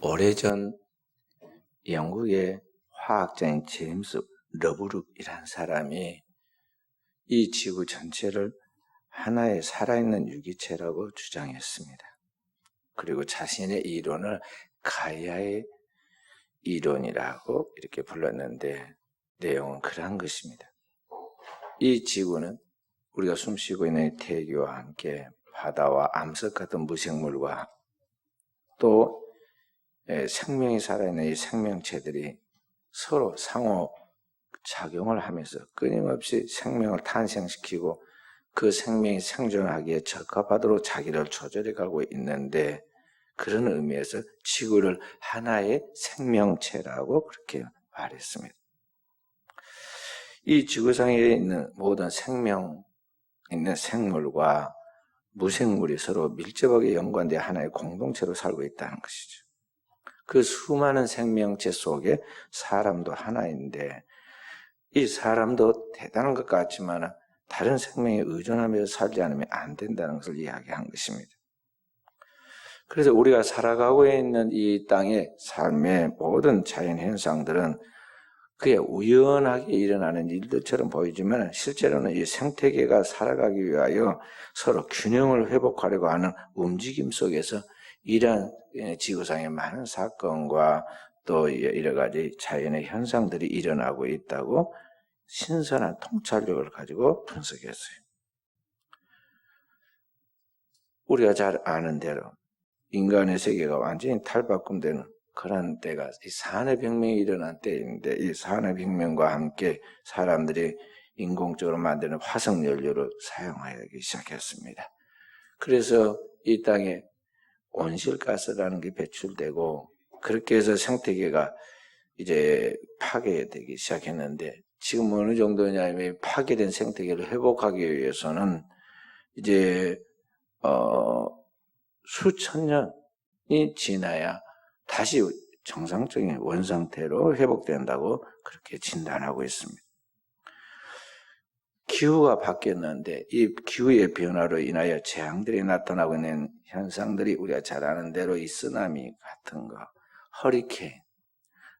오래전 영국의 화학자인 제임스 러브룩이라는 사람이 이 지구 전체를 하나의 살아있는 유기체라고 주장했습니다. 그리고 자신의 이론을 가이아의 이론이라고 이렇게 불렀는데 내용은 그러한 것입니다. 이 지구는 우리가 숨쉬고 있는 대기와 함께 바다와 암석 같은 무생물과 또 생명이 살아있는 이 생명체들이 서로 상호 작용을 하면서 끊임없이 생명을 탄생시키고 그 생명이 생존하기에 적합하도록 자기를 조절해 가고 있는데, 그런 의미에서 지구를 하나의 생명체라고 그렇게 말했습니다. 이 지구상에 있는 모든 생명 있는 생물과 무생물이 서로 밀접하게 연관되어 하나의 공동체로 살고 있다는 것이죠. 그 수많은 생명체 속에 사람도 하나인데, 이 사람도 대단한 것 같지만 다른 생명에 의존하며 살지 않으면 안 된다는 것을 이야기한 것입니다. 그래서 우리가 살아가고 있는 이 땅의 삶의 모든 자연 현상들은 그게 우연하게 일어나는 일들처럼 보이지만 실제로는 이 생태계가 살아가기 위하여 서로 균형을 회복하려고 하는 움직임 속에서 이러한 지구상의 많은 사건과 또 여러 가지 자연의 현상들이 일어나고 있다고 신선한 통찰력을 가지고 분석했어요. 우리가 잘 아는 대로 인간의 세계가 완전히 탈바꿈되는 그런 때가 이 산업혁명이 일어난 때인데, 이 산업혁명과 함께 사람들이 인공적으로 만드는 화석연료를 사용하기 시작했습니다. 그래서 이 땅에 온실가스라는 게 배출되고, 그렇게 해서 생태계가 이제 파괴되기 시작했는데, 지금 어느 정도냐면 파괴된 생태계를 회복하기 위해서는 이제 수천 년이 지나야 다시 정상적인 원상태로 회복된다고 그렇게 진단하고 있습니다. 기후가 바뀌었는데 이 기후의 변화로 인하여 재앙들이 나타나고 있는 현상들이 우리가 잘 아는 대로 이 쓰나미 같은 거, 허리케인,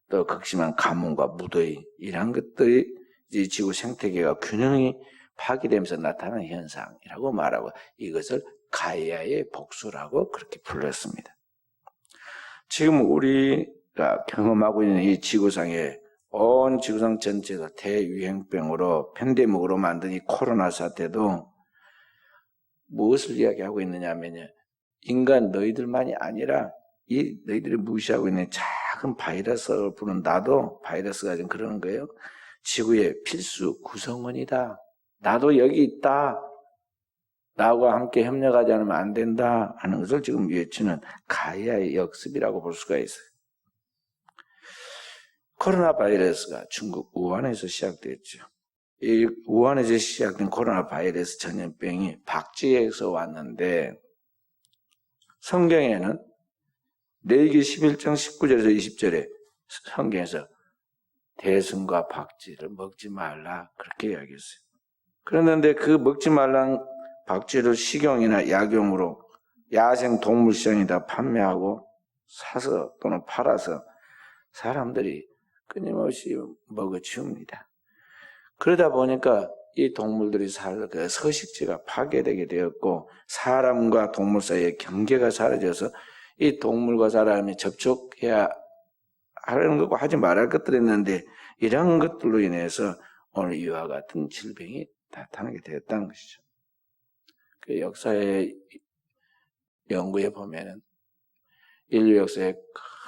또 극심한 가뭄과 무더위, 이런 것들이 이 지구 생태계가 균형이 파괴되면서 나타나는 현상이라고 말하고, 이것을 가이아의 복수라고 그렇게 불렀습니다. 지금 우리가 경험하고 있는 이 지구상의 온 지구상 전체가 대유행병으로 팬데믹으로 만든 이 코로나 사태도 무엇을 이야기하고 있느냐면요, 인간 너희들만이 아니라 이 너희들이 무시하고 있는 작은 바이러스를 부른 나도 바이러스가 좀 그러는 거예요. 지구의 필수 구성원이다. 나도 여기 있다. 나와 함께 협력하지 않으면 안 된다 하는 것을 지금 외치는 가이아의 역습이라고 볼 수가 있어요. 코로나 바이러스가 중국 우한에서 시작됐죠. 이 우한에서 시작된 코로나 바이러스 전염병이 박쥐에서 왔는데, 성경에는 레위기 11장 19절에서 20절에 성경에서 대승과 박쥐를 먹지 말라 그렇게 이야기했어요. 그런데 그 먹지 말라는 박쥐를 식용이나 약용으로 야생 동물시장에다 판매하고 사서 또는 팔아서 사람들이 끊임없이 먹어치웁니다. 그러다 보니까 이 동물들이 살 그 서식지가 파괴되게 되었고, 사람과 동물 사이의 경계가 사라져서 이 동물과 사람이 접촉해야 하는 것과 하지 말할 것들이 있는데, 이런 것들로 인해서 오늘 이와 같은 질병이 나타나게 되었다는 것이죠. 그 역사의 연구에 보면은 인류 역사의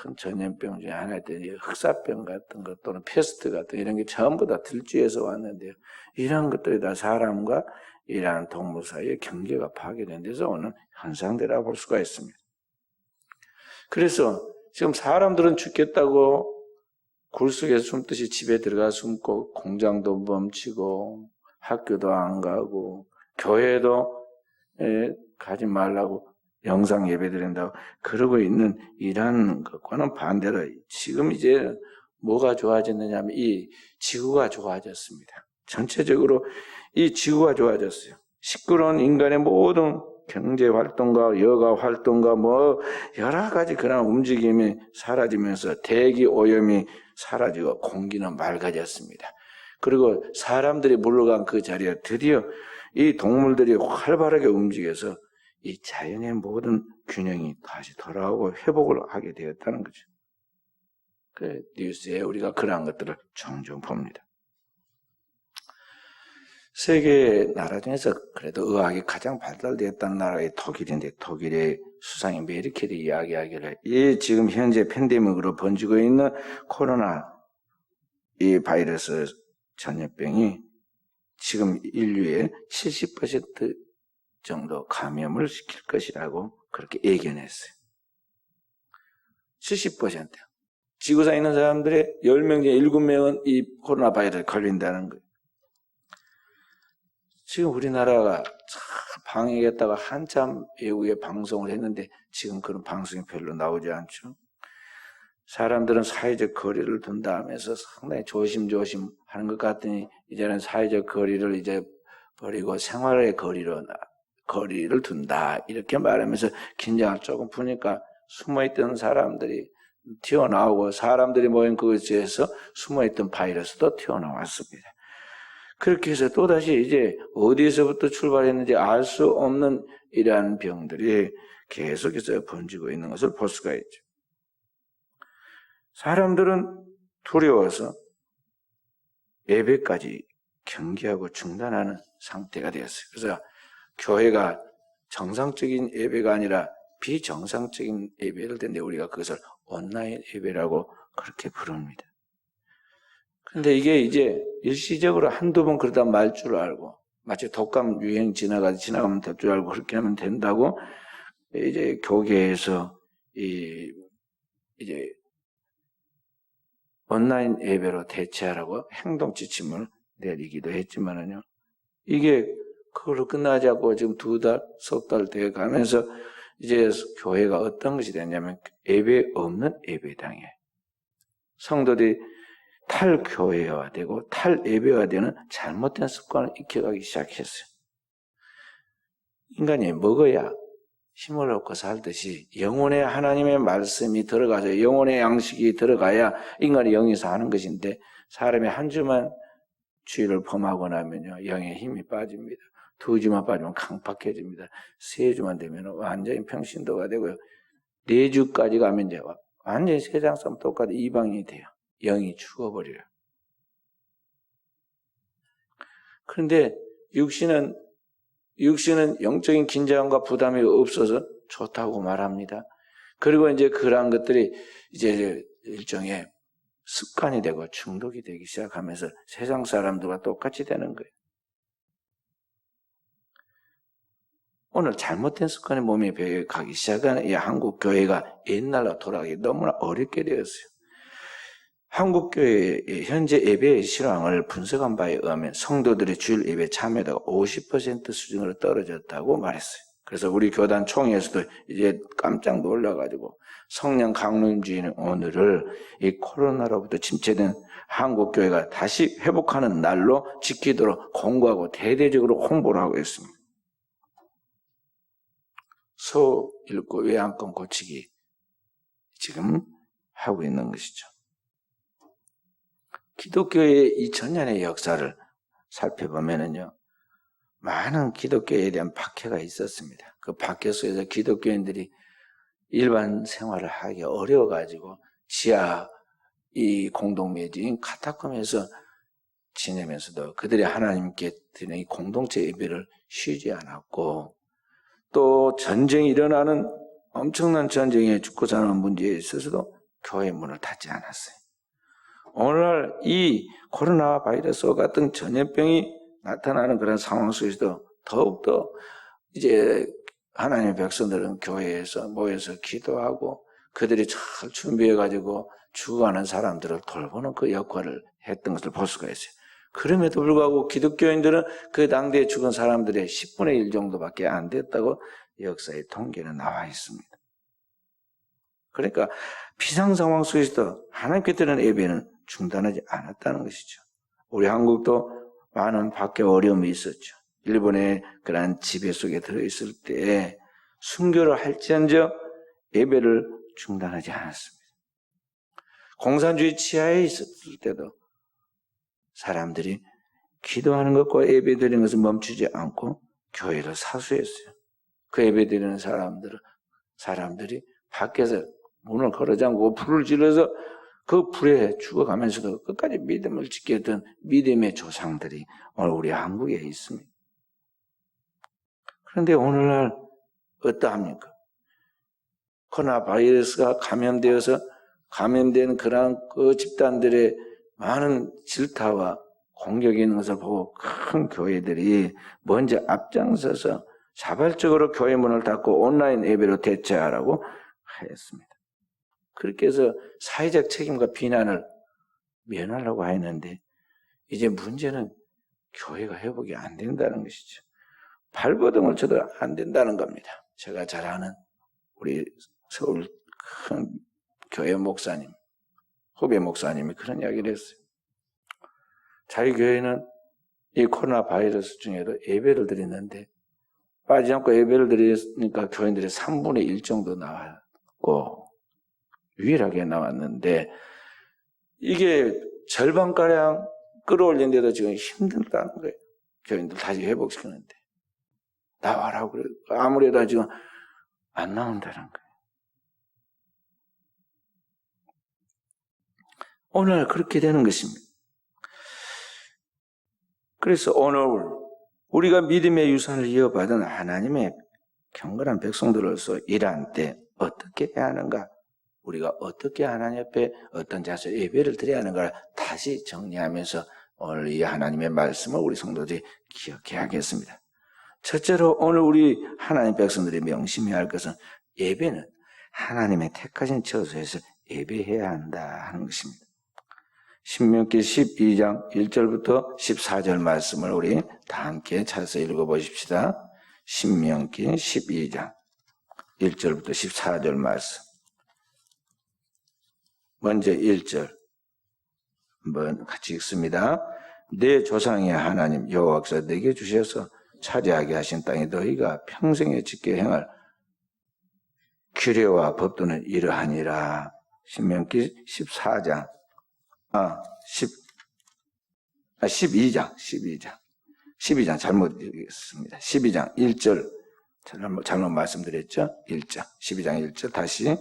큰 전염병 중에 하나였던 흑사병 같은 것 또는 패스트 같은 이런 게 전부 다 들쥐에서 왔는데요, 이런 것들이 다 사람과 이러한 동물 사이의 경계가 파괴된 데서 오는 현상들이라고 볼 수가 있습니다. 그래서 지금 사람들은 죽겠다고 굴 속에서 숨듯이 집에 들어가 숨고, 공장도 멈추고, 학교도 안 가고, 교회도 가지 말라고 영상 예배 드린다고 그러고 있는 이런 것과는 반대로 지금 이제 뭐가 좋아졌느냐면 이 지구가 좋아졌습니다. 전체적으로 이 지구가 좋아졌어요. 시끄러운 인간의 모든 경제 활동과 여가 활동과 뭐 여러 가지 그런 움직임이 사라지면서 대기 오염이 사라지고 공기는 맑아졌습니다. 그리고 사람들이 물러간 그 자리에 드디어 이 동물들이 활발하게 움직여서 이 자연의 모든 균형이 다시 돌아오고 회복을 하게 되었다는 거죠. 그 뉴스에 우리가 그러한 것들을 종종 봅니다. 세계 나라 중에서 그래도 의학이 가장 발달되었다는 나라가 독일인데, 독일의 수상인 메르켈이 이야기하기를 이 지금 현재 팬데믹으로 번지고 있는 코로나 이 바이러스 전염병이 지금 인류의 70% 정도 감염을 시킬 것이라고 그렇게 예견했어요. 70%. 지구상에 있는 사람들의 10명 중에 7명은 이 코로나 바이러스에 걸린다는 거예요. 지금 우리나라가 방역했다가 한참 외국에 방송을 했는데 지금 그런 방송이 별로 나오지 않죠. 사람들은 사회적 거리를 둔다 하면서 상당히 조심조심 하는 것 같더니 이제는 사회적 거리를 이제 버리고 생활의 거리를 둔다 이렇게 말하면서 긴장을 조금 푸니까 숨어있던 사람들이 튀어나오고 사람들이 모인 그곳에서 숨어있던 바이러스도 튀어나왔습니다. 그렇게 해서 또다시 이제 어디에서부터 출발했는지 알 수 없는 이러한 병들이 계속해서 번지고 있는 것을 볼 수가 있죠. 사람들은 두려워서 예배까지 경계하고 중단하는 상태가 되었어요. 그래서 교회가 정상적인 예배가 아니라 비정상적인 예배를 듣는데 우리가 그것을 온라인 예배라고 그렇게 부릅니다. 근데 이게 이제 일시적으로 한두 번 그러다 말 줄 알고 마치 독감 유행 지나가면 될 줄 알고 그렇게 하면 된다고 이제 교계에서 이제 온라인 예배로 대체하라고 행동 지침을 내리기도 했지만은요. 이게 그걸로 끝나지 않고 지금 2달, 석 달 돼 가면서 이제 교회가 어떤 것이 됐냐면 예배 없는 예배당에 성도들이 탈교회화되고 탈예배화되는 잘못된 습관을 익혀가기 시작했어요. 인간이 먹어야 힘을 얻고 살듯이 영혼의 하나님의 말씀이 들어가서 영혼의 양식이 들어가야 인간이 영이 사는 것인데 사람이 한 주만 주일을 범하고 나면요 영의 힘이 빠집니다. 2주만 빠지면 강팍해집니다. 3주만 되면 완전히 평신도가 되고요. 4주까지 가면 이제 완전히 세상 사람 똑같이 이방인이 돼요. 영이 죽어버려요. 그런데 육신은 영적인 긴장과 부담이 없어서 좋다고 말합니다. 그리고 이제 그러한 것들이 이제 일종의 습관이 되고 중독이 되기 시작하면서 세상 사람들과 똑같이 되는 거예요. 오늘 잘못된 습관이 몸에 배어가기 시작하는 이 한국 교회가 옛날로 돌아가기 너무나 어렵게 되었어요. 한국 교회의 현재 예배의 실황을 분석한 바에 의하면 성도들의 주일 예배 참여도가 50% 수준으로 떨어졌다고 말했어요. 그래서 우리 교단 총회에서도 이제 깜짝 놀라가지고 성령 강림주의는 오늘을 이 코로나로부터 침체된 한국 교회가 다시 회복하는 날로 지키도록 공고하고 대대적으로 홍보를 하고 있습니다. 소 읽고 외양권 고치기 지금 하고 있는 것이죠. 기독교의 2000년의 역사를 살펴보면은요, 많은 기독교에 대한 박해가 있었습니다. 그 박해 속에서 기독교인들이 일반 생활을 하기 어려워가지고 지하 이 공동묘지인 카타콤에서 지내면서도 그들이 하나님께 드리는 이 공동체 예배를 쉬지 않았고 또 전쟁이 일어나는 엄청난 전쟁에 죽고 사는 문제에 있어서도 교회 문을 닫지 않았어요. 오늘날 이 코로나 바이러스와 같은 전염병이 나타나는 그런 상황 속에서도 더욱더 이제 하나님의 백성들은 교회에서 모여서 기도하고 그들이 잘 준비해가지고 죽어가는 사람들을 돌보는 그 역할을 했던 것을 볼 수가 있어요. 그럼에도 불구하고 기독교인들은 그 당대에 죽은 사람들의 10분의 1 정도밖에 안 됐다고 역사의 통계는 나와 있습니다. 그러니까 비상 상황 속에서도 하나님께 드리는 예배는 중단하지 않았다는 것이죠. 우리 한국도 많은 밖에 어려움이 있었죠. 일본의 그러한 지배 속에 들어있을 때 순교를 할지언정 예배를 중단하지 않았습니다. 공산주의 치하에 있었을 때도 사람들이 기도하는 것과 예배드리는 것을 멈추지 않고 교회를 사수했어요. 그 예배드리는 사람들이 밖에서 문을 걸어잠그고 불을 질러서 그 불에 죽어가면서도 끝까지 믿음을 지켰던 믿음의 조상들이 오늘 우리 한국에 있습니다. 그런데 오늘날 어떠합니까? 코로나 바이러스가 감염된 그러한 그 집단들의 많은 질타와 공격이 있는 것을 보고 큰 교회들이 먼저 앞장서서 자발적으로 교회 문을 닫고 온라인 예배로 대체하라고 하였습니다. 그렇게 해서 사회적 책임과 비난을 면하려고 했는데 이제 문제는 교회가 회복이 안 된다는 것이죠. 발버둥을 쳐도 안 된다는 겁니다. 제가 잘 아는 우리 서울 큰 교회 목사님, 후배 목사님이 그런 이야기를 했어요. 자기 교회는 이 코로나 바이러스 중에도 예배를 드리는데 빠지지 않고 예배를 드리니까 교인들이 3분의 1 정도 나왔고 유일하게 나왔는데 이게 절반가량 끌어올린데도 지금 힘들다는 거예요. 교인들 다시 회복시키는데. 나와라고 그래요. 아무래도 지금 안 나온다는 거예요. 오늘 그렇게 되는 것입니다. 그래서 오늘 우리가 믿음의 유산을 이어받은 하나님의 경건한 백성들로서 일할 때 어떻게 해야 하는가? 우리가 어떻게 하나님 앞에 어떤 자세로 예배를 드려야 하는가를 다시 정리하면서 오늘 이 하나님의 말씀을 우리 성도들이 기억해야 하겠습니다. 첫째로 오늘 우리 하나님 백성들이 명심해야 할 것은 예배는 하나님의 택하신 처소에서 예배해야 한다 하는 것입니다. 신명기 12장 1절부터 14절 말씀을 우리 다 함께 찾아서 읽어보십시다. 신명기 12장 1절부터 14절 말씀. 먼저 1절 한번 같이 읽습니다. 내 조상의 하나님 여호와께서 내게 주셔서 차지하게 하신 땅에 너희가 평생에 지켜 행할 규례와 법도는 이러하니라. 신명기 12장 12장 잘못 읽었습니다. 12장 1절 잘못 말씀드렸죠? 1장 12장 1절 다시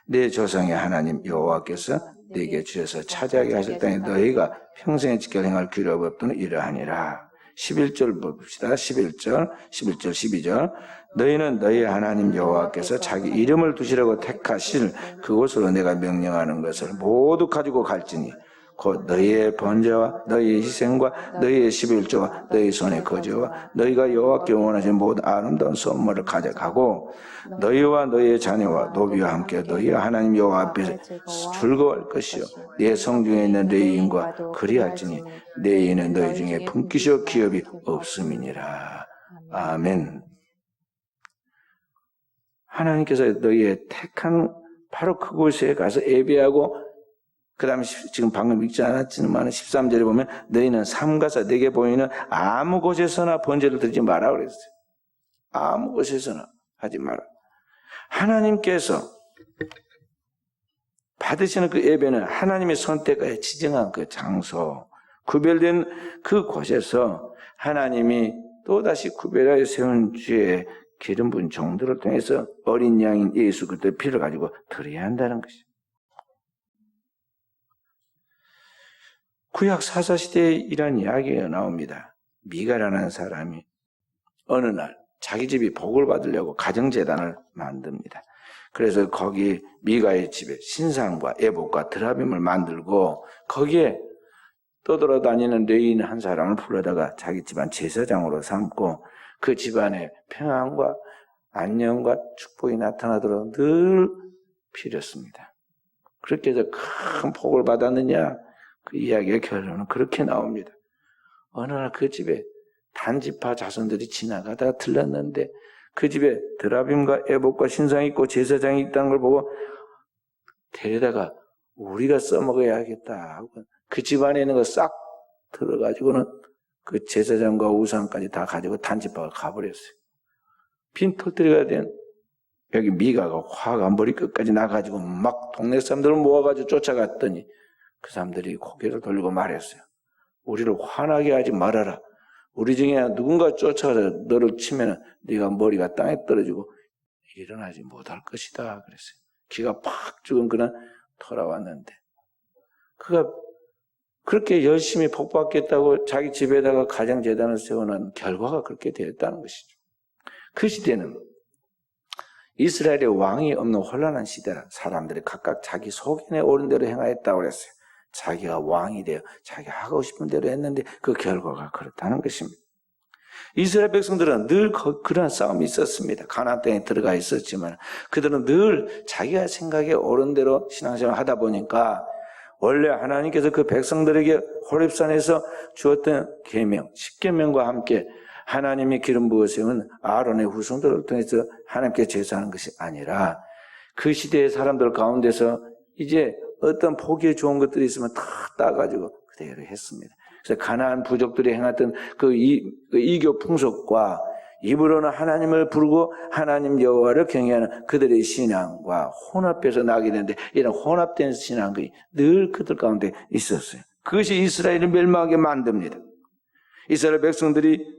내 조상의 하나님 여호와께서 내게 주셔서 차지하게 하실 땅에 너희가 평생에 지켜 행할 규례와 법도는 이러하니라. 11절 봅시다. 11절 12절 너희는 너희 하나님 여호와께서 자기 이름을 두시라고 택하실 그곳으로 내가 명령하는 것을 모두 가지고 갈지니 곧 너희의 번제와 너희의 희생과 너희의 11조와 너희 손의 거제와 너희가 여호와께 원하신 모든 아름다운 선물을 가져가고 너희와 너희의 자녀와 노비와 함께 너희 하나님 여호와 앞에서 즐거워할 것이요 네 성중에 있는 레위인과 그리할지니 레위인은 너희 중에 분깃이요 기업이 없음이니라. 아멘. 하나님께서 너희의 택한 바로 그곳에 가서 예배하고 그 다음에 지금 방금 읽지 않았지만 13절에 보면 너희는 삼가서 내게 보이는 아무 곳에서나 번제를 드리지 마라 그랬어요. 아무 곳에서나 하지 마라. 하나님께서 받으시는 그 예배는 하나님의 선택하여 지정한 그 장소, 구별된 그 곳에서 하나님이 또다시 구별하여 세운 주의 기름 부은 종들을 통해서 어린 양인 예수 그리스도의 피를 가지고 드려야 한다는 것이죠. 구약 사사시대에 이런 이야기가 나옵니다. 미가라는 사람이 어느 날 자기 집이 복을 받으려고 가정재단을 만듭니다. 그래서 거기 미가의 집에 신상과 애복과 드라빔을 만들고 거기에 떠돌아다니는 레위인 한 사람을 불러다가 자기 집안 제사장으로 삼고 그 집안에 평안과 안녕과 축복이 나타나도록 늘 빌었습니다. 그렇게 해서 큰 복을 받았느냐? 그 이야기의 결론은 그렇게 나옵니다. 어느 날 그 집에 단지파 자손들이 지나가다가 들렀는데 그 집에 드라빔과 애복과 신상이 있고 제사장이 있다는 걸 보고 데려다가 우리가 써먹어야겠다 하고 그 집안에 있는 거 싹 들어가지고는 그 제사장과 우상까지 다 가지고 단지박을 가버렸어요. 빈털터리가 된 여기 미가가 화가 머리 끝까지 나가지고 막 동네 사람들을 모아가지고 쫓아갔더니 그 사람들이 고개를 돌리고 말했어요. 우리를 화나게 하지 말아라. 우리 중에 누군가 쫓아가서 너를 치면 네가 머리가 땅에 떨어지고 일어나지 못할 것이다 그랬어요. 기가 팍 죽은 그는 돌아왔는데 그가 그렇게 열심히 복받겠다고 자기 집에다가 가정재단을 세워놓은 결과가 그렇게 되었다는 것이죠. 그 시대는 이스라엘의 왕이 없는 혼란한 시대라. 사람들이 각각 자기 속인에 옳은 대로 행하였다고 그랬어요. 자기가 왕이 되어 자기가 하고 싶은 대로 했는데 그 결과가 그렇다는 것입니다. 이스라엘 백성들은 늘 그러한 싸움이 있었습니다. 가나안 땅에 들어가 있었지만 그들은 늘 자기가 생각에 옳은 대로 신앙생활을 하다 보니까 원래 하나님께서 그 백성들에게 호렙산에서 주었던 계명, 10계명과 함께 하나님이 기름 부어 세운 아론의 후손들을 통해서 하나님께 제사하는 것이 아니라 그 시대의 사람들 가운데서 이제 어떤 보기에 좋은 것들이 있으면 다 따가지고 그대로 했습니다. 그래서 가나안 부족들이 행했던 그 이교 풍속과 입으로는 하나님을 부르고 하나님 여호와를 경외하는 그들의 신앙과 혼합해서 나게 되는데 이런 혼합된 신앙이 늘 그들 가운데 있었어요. 그것이 이스라엘을 멸망하게 만듭니다. 이스라엘 백성들이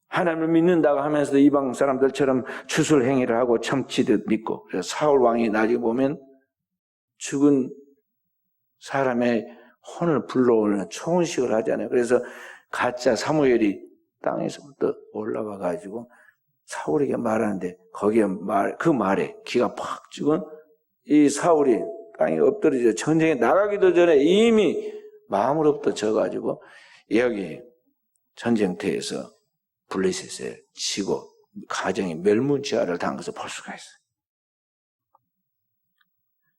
하나님을 믿는다고 하면서도 이방 사람들처럼 추술 행위를 하고 참치듯 믿고 그래서 사울 왕이 나중에 보면 죽은 사람의 혼을 불러오는 초혼식을 하잖아요. 그래서 가짜 사무엘이 땅에서부터 올라와 가지고 사울에게 말하는데 거기에 그 말에 기가 팍 죽은 이 사울이 땅에 엎드려져 전쟁에 나가기도 전에 이미 마음으로부터 져가지고 여기 전쟁터에서 블레셋에 치고 가정이 멸문지화를 당한 것을 볼 수가 있어요.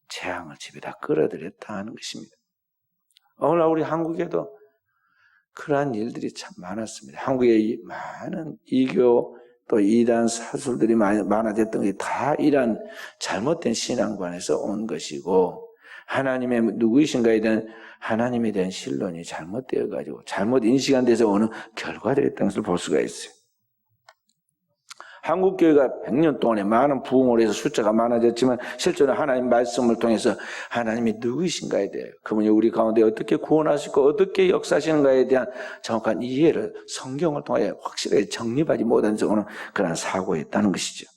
재앙을 집에다 끌어들였다 하는 것입니다. 오늘날 우리 한국에도 그러한 일들이 참 많았습니다. 한국에 많은 이교 또 이단 사술들이 많아졌던 게 다 이러한 잘못된 신앙관에서 온 것이고 하나님의 누구이신가에 대한 하나님에 대한 신론이 잘못되어가지고 잘못 인식한 데서 오는 결과들이었던 것을 볼 수가 있어요. 한국교회가 100년 동안에 많은 부흥을 해서 숫자가 많아졌지만 실제로 하나님 말씀을 통해서 하나님이 누구이신가에 대해 그분이 우리 가운데 어떻게 구원하시고 어떻게 역사하시는가에 대한 정확한 이해를 성경을 통해 확실하게 정립하지 못한 오는 그런 사고였다는 것이죠.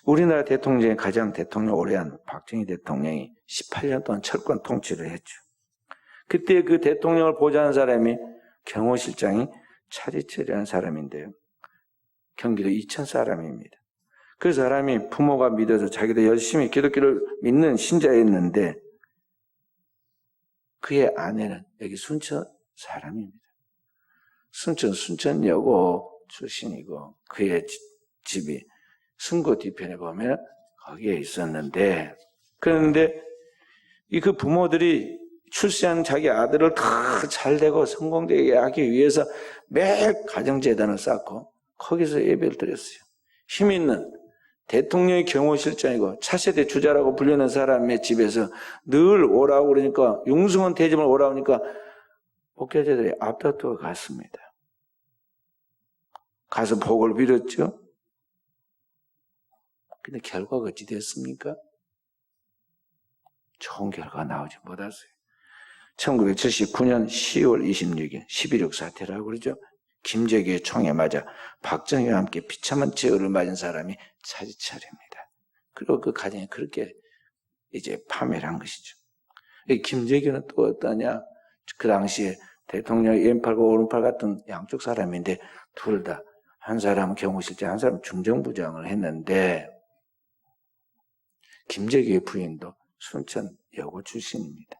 우리나라 대통령 중에 가장 대통령 오래 한 박정희 대통령이 18년 동안 철권 통치를 했죠. 그때 그 대통령을 보좌한 사람이 경호실장이 차지철이라는 사람인데요. 경기도 이천 사람입니다. 그 사람이 부모가 믿어서 자기도 열심히 기독교를 믿는 신자였는데 그의 아내는 여기 순천 사람입니다. 순천여고 출신이고 그의 집이 승고 뒤편에 보면 거기에 있었는데 그런데 그 부모들이 출세한 자기 아들을 다 잘되고 성공되게 하기 위해서 매일 가정재단을 쌓고 거기서 예배를 드렸어요. 힘 있는 대통령의 경호실장이고 차세대 주자라고 불리는 사람의 집에서 늘 오라고 그러니까 융승원 대접을 오라고 하니까 목회자들이 앞다투어 갔습니다. 가서 복을 빌었죠. 근데 결과가 어찌 됐습니까? 좋은 결과가 나오지 못했어요. 1979년 10월 26일 11.6 사태라고 그러죠. 김재규의 총에 맞아 박정희와 함께 비참한 제어를 맞은 사람이 차지철입니다. 그리고 그 가정이 그렇게 이제 파멸을 한 것이죠. 김재규는 또 어떠냐? 그 당시에 대통령 왼팔과 오른팔 같은 양쪽 사람인데 둘 다 한 사람은 경호실장, 한 사람은 중정부장을 했는데 김재규의 부인도 순천 여고 출신입니다.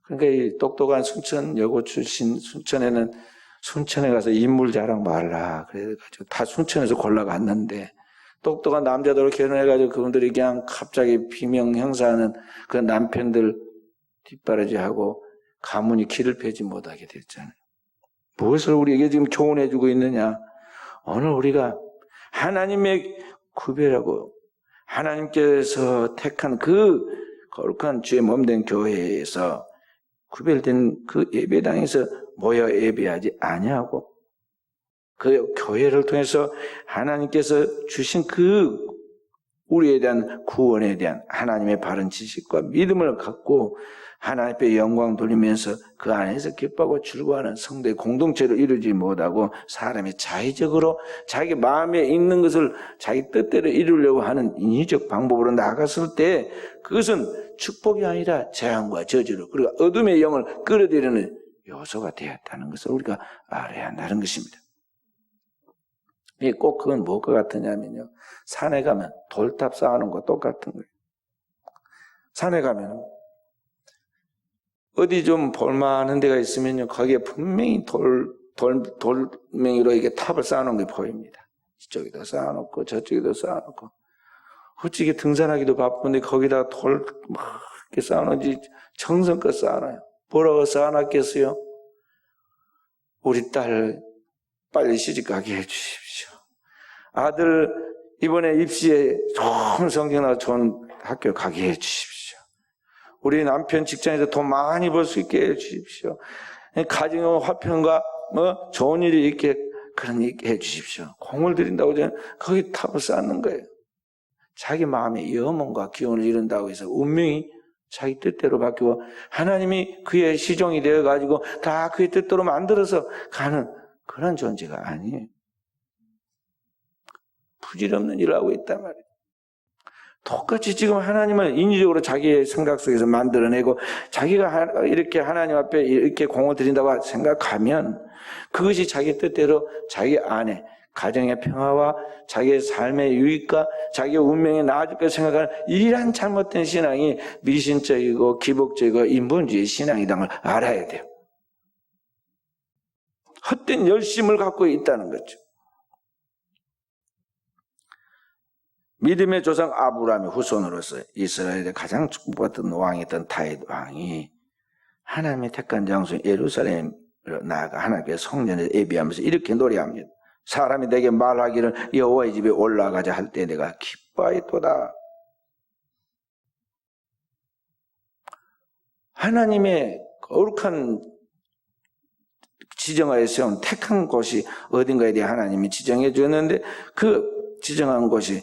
그러니까 이 똑똑한 순천 여고 출신 순천에 가서 인물 자랑 말라 그래가지고 다 순천에서 골라갔는데 똑똑한 남자들을 결혼해가지고 그분들이 그냥 갑자기 비명 형사하는 그 남편들 뒷바라지하고 가문이 길을 펴지 못하게 됐잖아요. 무엇을 우리에게 지금 교훈해주고 있느냐? 오늘 우리가 하나님의 구별하고 하나님께서 택한 그 거룩한 주의 몸된 교회에서 구별된 그 예배당에서 모여 예배하지 아니하고 그 교회를 통해서 하나님께서 주신 그 우리에 대한 구원에 대한 하나님의 바른 지식과 믿음을 갖고 하나님 앞에 영광 돌리면서 그 안에서 기뻐하고 즐거워하는 성도의 공동체를 이루지 못하고 사람이 자의적으로 자기 마음에 있는 것을 자기 뜻대로 이루려고 하는 인위적 방법으로 나아갔을 때 그것은 축복이 아니라 재앙과 저주로 그리고 어둠의 영을 끌어들이는 요소가 되었다는 것을 우리가 알아야 한다는 것입니다. 꼭 그건 뭐가 같으냐면요. 산에 가면 돌탑 쌓아놓은 거 똑같은 거예요. 산에 가면 어디 좀 볼만한 데가 있으면요. 거기에 분명히 돌멩이로 이게 탑을 쌓아놓은 게 보입니다. 이쪽에도 쌓아놓고 저쪽에도 쌓아놓고 솔직히 등산하기도 바쁜데 거기다 돌 막 이렇게 쌓아놓은지 정성껏 쌓아놔요. 뭐라고 쌓아놨겠어요? 우리 딸 빨리 시집가게 해주십시오. 아들 이번에 입시에 좋은 성적이나 좋은 학교 가게 해주십시오. 우리 남편 직장에서 돈 많이 벌 수 있게 해주십시오. 가정의 화평과 좋은 일이 있게 그런 일 해주십시오. 공을 들인다고 저는 거기 탑을 쌓는 거예요. 자기 마음의 염원과 기원을 이룬다고 해서 운명이 자기 뜻대로 바뀌고 하나님이 그의 시종이 되어가지고 다 그의 뜻대로 만들어서 가는 그런 존재가 아니에요. 부질없는 일을 하고 있단 말이에요. 똑같이 지금 하나님을 인위적으로 자기의 생각 속에서 만들어내고 자기가 이렇게 하나님 앞에 이렇게 공을 들인다고 생각하면 그것이 자기 뜻대로 자기 안에 가정의 평화와 자기의 삶의 유익과 자기의 운명이 나아질 것을 생각하는 이러한 잘못된 신앙이 미신적이고 기복적이고 인본주의 신앙이라는 걸 알아야 돼요. 헛된 열심을 갖고 있다는 거죠. 믿음의 조상 아브라함의 후손으로서 이스라엘의 가장 축복받던 왕이었던 다윗 왕이 하나님의 택한 장소 예루살렘으로 나아가 하나님께 성전에 예배하면서 이렇게 노래합니다. 사람이 내게 말하기를 여호와의 집에 올라가자 할 때 내가 기뻐하였도다. 하나님의 거룩한 지정하여 세운 택한 곳이 어딘가에 대해 하나님이 지정해 주었는데 그 지정한 곳이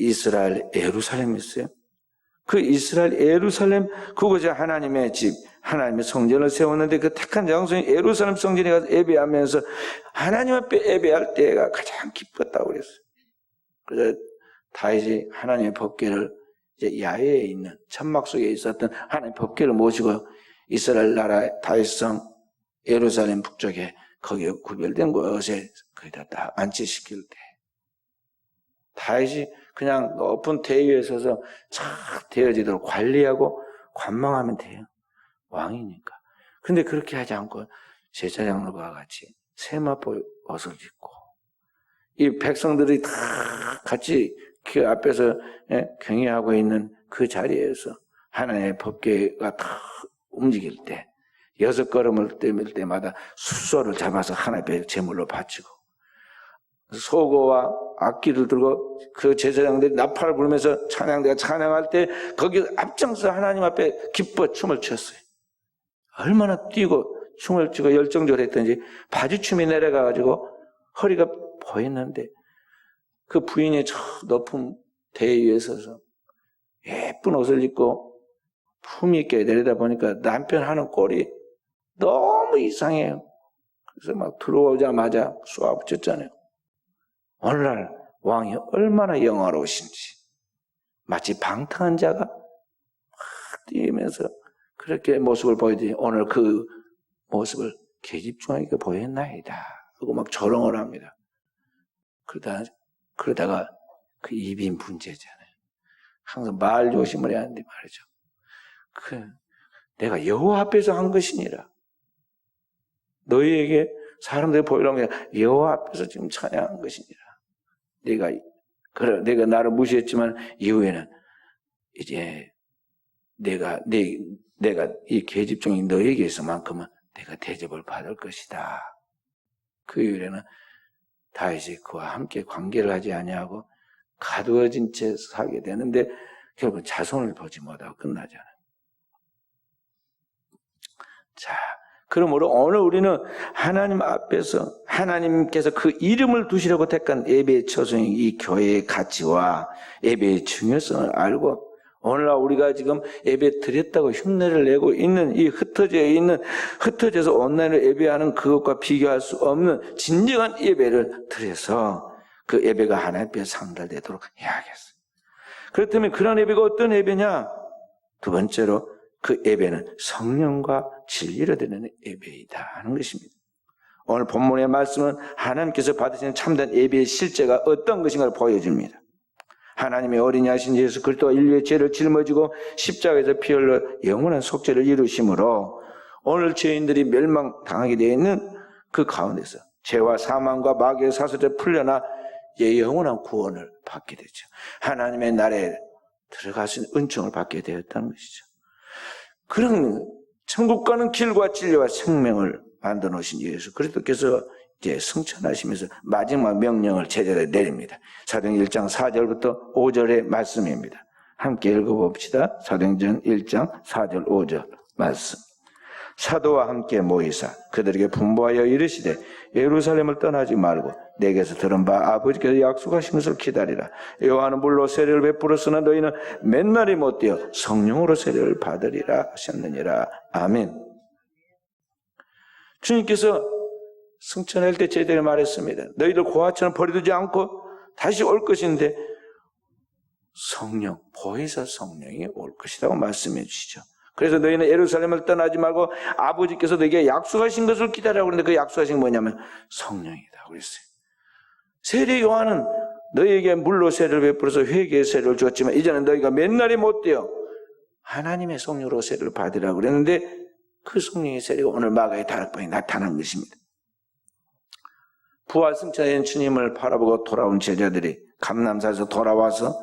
이스라엘 예루살렘이었어요. 그 이스라엘 예루살렘 그곳에 하나님의 집 하나님의 성전을 세웠는데 그 택한 장소인 예루살렘 성전에 가서 예배하면서 하나님 앞에 예배할 때가 가장 기뻤다고 그랬어요. 그래서 다윗이 하나님의 법궤를 이제 야외에 있는 천막 속에 있었던 하나님의 법궤를 모시고 이스라엘 나라의 다윗성 예루살렘 북쪽에 거기에 구별된 곳에 거기다 딱 안치시킬 때 다윗이 그냥 높은 대 위에 서서 착 되어지도록 관리하고 관망하면 돼요. 왕이니까. 근데 그렇게 하지 않고 제사장들과 같이 세마포 옷을 입고 이 백성들이 다 같이 그 앞에서 경외하고 있는 그 자리에서 하나님의 법궤가 다 움직일 때 6걸음을 떼밀 때마다 숫소를 잡아서 하나님의 제물로 바치고 소고와 악기를 들고 그 제사장들이 나팔을 부르면서 찬양대가 찬양할 때 거기 앞장서 하나님 앞에 기뻐 춤을 췄어요. 얼마나 뛰고 춤을 추고 열정적으로 했던지 바지춤이 내려가가지고 허리가 보였는데 그 부인이 저 높은 대 위에 서서 예쁜 옷을 입고 품위 있게 내려다보니까 남편 하는 꼴이 너무 이상해요. 그래서 막 들어오자마자 쏘아붙였잖아요. 오늘날 왕이 얼마나 영화로우신지 마치 방탕한 자가 막 뛰면서 그렇게 모습을 보이더니 오늘 그 모습을 계집종에게 보였나이다 하고 막 조롱을 합니다. 그러다가 그 입이 문제잖아요. 항상 말 조심을 해야 하는데 말이죠. 내가 여호와 앞에서 한 것이니라. 너희에게 사람들이 보이려고 여호와 앞에서 지금 찬양한 것이니라. 내가 나를 무시했지만 이후에는 이제 내가 이 계집종이 너에게서만큼은 내가 대접을 받을 것이다. 그 이후에는 다윗이 그와 함께 관계를 하지 아니하고 가두어진 채 살게 되는데 결국 자손을 보지 못하고 끝나잖아요. 자, 그러므로 오늘 우리는 하나님 앞에서 하나님께서 그 이름을 두시려고 택한 예배의 처소인 이 교회의 가치와 예배의 중요성을 알고 오늘날 우리가 지금 예배 드렸다고 흉내를 내고 있는 이 흩어져서 온라인으로 예배하는 그것과 비교할 수 없는 진정한 예배를 드려서 그 예배가 하나님 앞에 상달되도록 해야겠어요. 그렇다면 그런 예배가 어떤 예배냐? 두 번째로 그 예배는 성령과 진리로 드리는 예배이다 하는 것입니다. 오늘 본문의 말씀은 하나님께서 받으시는 참된 예배의 실제가 어떤 것인가를 보여줍니다. 하나님의 어린이 하신 예수 그리스도가 인류의 죄를 짊어지고 십자가에서 피 흘려 영원한 속죄를 이루심으로 오늘 죄인들이 멸망당하게 되어 있는 그 가운데서 죄와 사망과 마귀의 사슬에 풀려나 영원한 구원을 받게 되죠. 하나님의 나라에 들어갈 수 있는 은총을 받게 되었다는 것이죠. 그런 천국 가는 길과 진리와 생명을 만들어 놓으신 예수 그리스도께서 이제 승천하시면서 마지막 명령을 제자들에 내립니다. 사도행전 1장 4절부터 5절의 말씀입니다. 함께 읽어봅시다. 사도행전 1장 4절 5절 말씀. 사도와 함께 모이사 그들에게 분부하여 이르시되 예루살렘을 떠나지 말고 내게서 들은 바 아버지께서 약속하신 것을 기다리라. 요한은 물로 세례를 베풀었으나 너희는 맨날이 못되어 성령으로 세례를 받으리라 하셨느니라. 아멘. 주님께서 승천할 때 제자들에게 말했습니다. 너희들 고아처럼 버려두지 않고 다시 올 것인데 성령, 보혜사 성령이 올 것이라고 말씀해 주시죠. 그래서 너희는 예루살렘을 떠나지 말고 아버지께서 너희에게 약속하신 것을 기다리라고 그러는데 그 약속하신 게 뭐냐면 성령이다 그랬어요. 세례 요한은 너희에게 물로 세례를 베풀어서 회개의 세례를 주었지만 이제는 너희가 맨날이 못되어 하나님의 성령으로 세례를 받으라고 그랬는데 그 성령의 세례가 오늘 마가의 다락방에 나타난 것입니다. 부활 승천하신 주님을 바라보고 돌아온 제자들이 감람산에서 돌아와서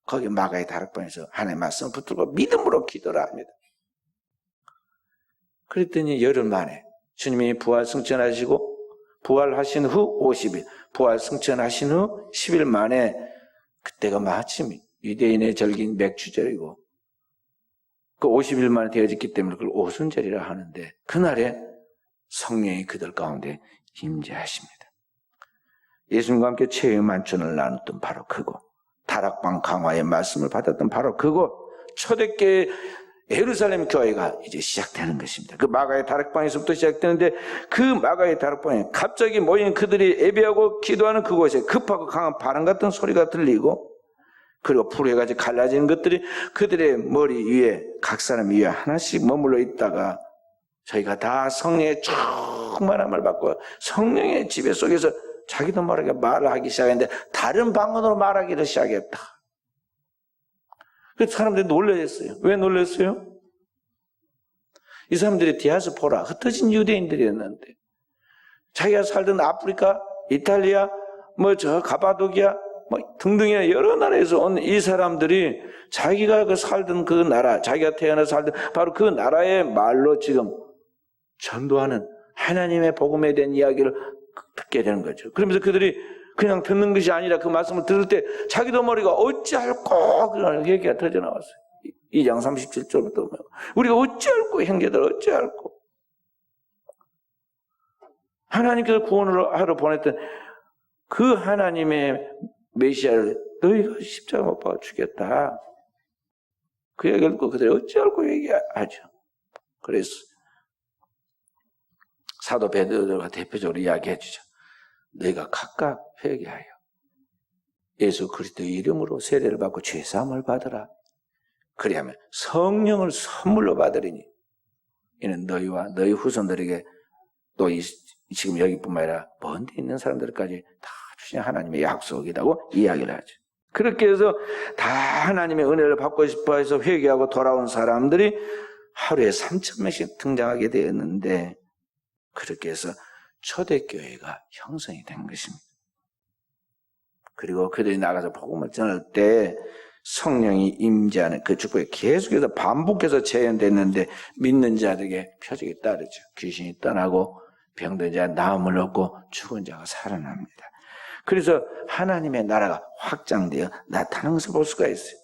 거기 마가의 다락방에서 하나님의 말씀을 붙들고 믿음으로 기도를 합니다. 그랬더니 열흘 만에 주님이 부활 승천하시고 부활하신 후 50일, 부활 승천하신 후 10일 만에 그때가 마침 유대인의 절기인 맥주절이고 그 50일 만에 되어졌기 때문에 그걸 오순절이라 하는데 그날에 성령이 그들 가운데 임재하십니다. 예수님과 함께 최후의 만찬을 나눴던 바로 그곳, 다락방 강화의 말씀을 받았던 바로 그곳, 초대교회 예루살렘 교회가 이제 시작되는 것입니다. 그 마가의 다락방에서부터 시작되는데 그 마가의 다락방에 갑자기 모인 그들이 예배하고 기도하는 그곳에 급하고 강한 바람 같은 소리가 들리고 그리고 불에같이 갈라지는 것들이 그들의 머리 위에 각 사람 위에 하나씩 머물러 있다가 저희가 다 성령의 충만함을 받고 성령의 지배 속에서 자기도 모르게 말을 하기 시작했는데 다른 방언으로 말하기를 시작했다. 그 사람들이 놀랐어요. 왜 놀랐어요? 이 사람들이 디아스포라, 흩어진 유대인들이었는데 자기가 살던 아프리카, 이탈리아, 가바도기아 등등의 여러 나라에서 온 이 사람들이 자기가 살던 그 나라, 자기가 태어나서 살던 바로 그 나라의 말로 지금 전도하는 하나님의 복음에 대한 이야기를 듣게 되는 거죠. 그러면서 그들이 그냥 듣는 것이 아니라 그 말씀을 들을 때 자기도 모르게 어찌할꼬 그런 얘기가 터져나왔어요. 2장 37절부터 보면 우리가 어찌할꼬 형제들 어찌할꼬 하나님께서 구원을 하러 보냈던 그 하나님의 메시아를 너희가 십자가 못 박아 죽였다. 그 얘기를 듣고 그들이 어찌할꼬 얘기하죠. 그래서 사도 베드로가 대표적으로 이야기해 주죠. 너희가 각각 회개하여 예수 그리스도의 이름으로 세례를 받고 죄사함을 받으라. 그리하면 성령을 선물로 받으리니 이는 너희와 너희 후손들에게 또 지금 여기뿐만 아니라 먼 데 있는 사람들까지 다 주신 하나님의 약속이라고 이야기를 하죠. 그렇게 해서 다 하나님의 은혜를 받고 싶어 해서 회개하고 돌아온 사람들이 하루에 3,000명씩 등장하게 되었는데 그렇게 해서 초대교회가 형성이 된 것입니다. 그리고 그들이 나가서 복음을 전할 때 성령이 임재하는 그 축복이 계속해서 반복해서 재현됐는데 믿는 자들에게 표적이 따르죠. 귀신이 떠나고 병든 자가 나음을 얻고 죽은 자가 살아납니다. 그래서 하나님의 나라가 확장되어 나타나는 것을 볼 수가 있어요.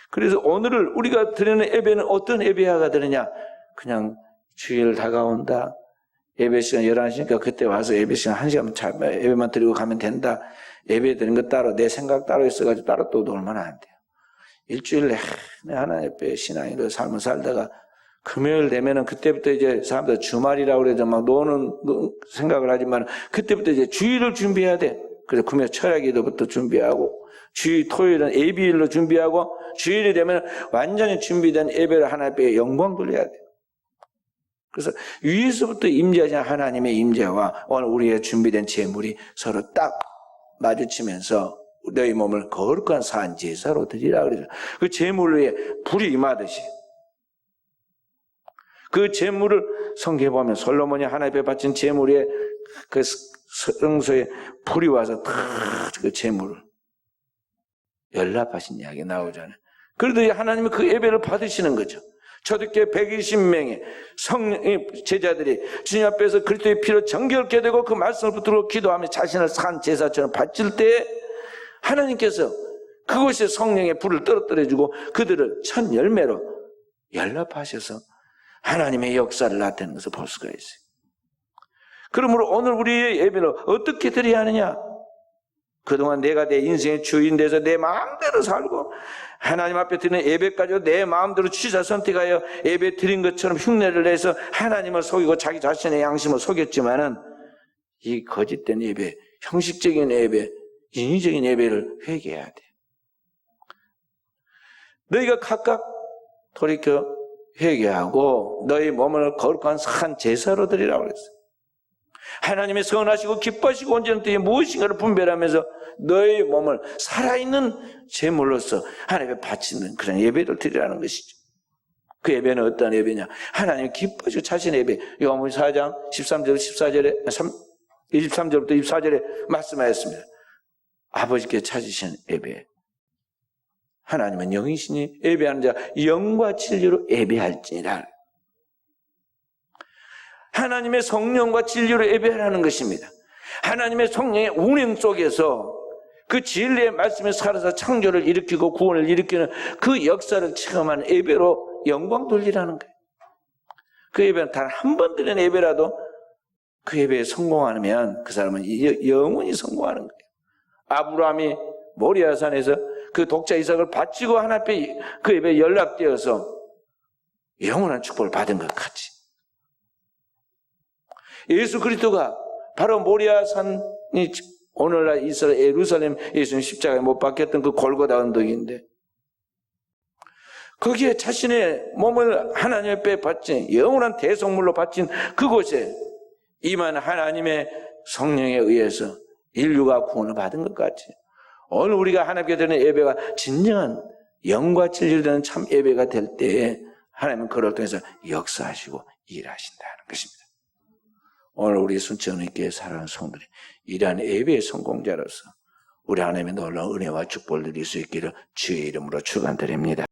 그래서 오늘을 우리가 드리는 예배는 어떤 예배가 되느냐? 그냥 주일 다가온다. 예배 시간 11시니까 그때 와서 예배 시간 1시간 예배만 드리고 가면 된다. 예배 드리는 거 따로 내 생각 따로 있어가지고 따로 또 놀면 안 돼요. 일주일에 하나님 앞에 신앙으로 삶을 살다가 금요일 되면은 그때부터 이제 사람들 주말이라고 그래서 막 노는 생각을 하지만 그때부터 이제 주일을 준비해야 돼. 그래서 금요일 철야기도부터 준비하고 주일 토요일은 예비일로 준비하고 주일이 되면 완전히 준비된 예배를 하나님 앞에 영광 돌려야 돼. 그래서 위에서부터 임재하신 하나님의 임재와 오늘 우리의 준비된 제물이 서로 딱 마주치면서 너희 몸을 거룩한 산 제사로 드리라 그러죠. 그 제물 위에 불이 임하듯이 그 제물을 성경에 보면 솔로몬이 하나님 앞에 바친 제물 위에 그 성소에 불이 와서 다 그 제물을 연락하신 이야기 나오잖아요. 그래도 하나님은 그 예배를 받으시는 거죠. 초대교회 120명의 제자들이 주님 앞에서 그리스도의 피로 정결케 되고 그 말씀을 붙들고 기도하며 자신을 산 제사처럼 바칠 때 하나님께서 그곳에 성령의 불을 떨어뜨려주고 그들을 첫 열매로 연락하셔서 하나님의 역사를 나타내는 것을 볼 수가 있어요. 그러므로 오늘 우리의 예배를 어떻게 드려야 하느냐? 그동안 내가 내 인생의 주인 돼서 내 마음대로 살고 하나님 앞에 드리는 예배까지 내 마음대로 취사 선택하여 예배 드린 것처럼 흉내를 내서 하나님을 속이고 자기 자신의 양심을 속였지만은 이 거짓된 예배, 형식적인 예배, 인위적인 예배를 회개해야 돼. 너희가 각각 돌이켜 회개하고 너희 몸을 거룩한 산 제사로 드리라고 그랬어요. 하나님의 선하시고 기뻐하시고 온전한 뜻이 무엇인가를 분별하면서 너희 몸을 살아있는 제물로서 하나님께 바치는 그런 예배를 드리라는 것이죠. 그 예배는 어떤 예배냐? 하나님 기뻐하시고 자신의 예배. 요한복음 4장 13절 14절에 23절부터 24절에 말씀하였습니다. 아버지께 찾으신 예배. 하나님은 영이시니 예배하는 자 영과 진리로 예배할지니라. 하나님의 성령과 진리로 예배하라는 것입니다. 하나님의 성령의 운행 속에서 그 진리의 말씀에 살아서 창조를 일으키고 구원을 일으키는 그 역사를 체험하는 예배로 영광 돌리라는 거예요. 그 예배는 단 한 번 드리는 예배라도 그 예배에 성공하면 그 사람은 영원히 성공하는 거예요. 아브라함이 모리아산에서 그 독자 이삭을 바치고 하나님 앞에 그 예배에 연락되어서 영원한 축복을 받은 것 같이 예수 그리스도가 바로 모리아산이 오늘날 이스라엘 예루살렘 예수님 십자가에 못 박혔던 그 골고다 언덕인데 거기에 자신의 몸을 하나님 앞에 바친 영원한 대속물로 바친 그곳에 임한 하나님의 성령에 의해서 인류가 구원을 받은 것 같이 오늘 우리가 하나님께 드리는 예배가 진정한 영과 진리를 드리는 참 예배가 될 때에 하나님은 그를 통해서 역사하시고 일하신다는 것입니다. 오늘 우리 순천의 교회 사랑하는 성도들이 이러한 예배의 성공자로서 우리 하나님의 놀라운 은혜와 축복을 누릴 수 있기를 주의 이름으로 축원드립니다.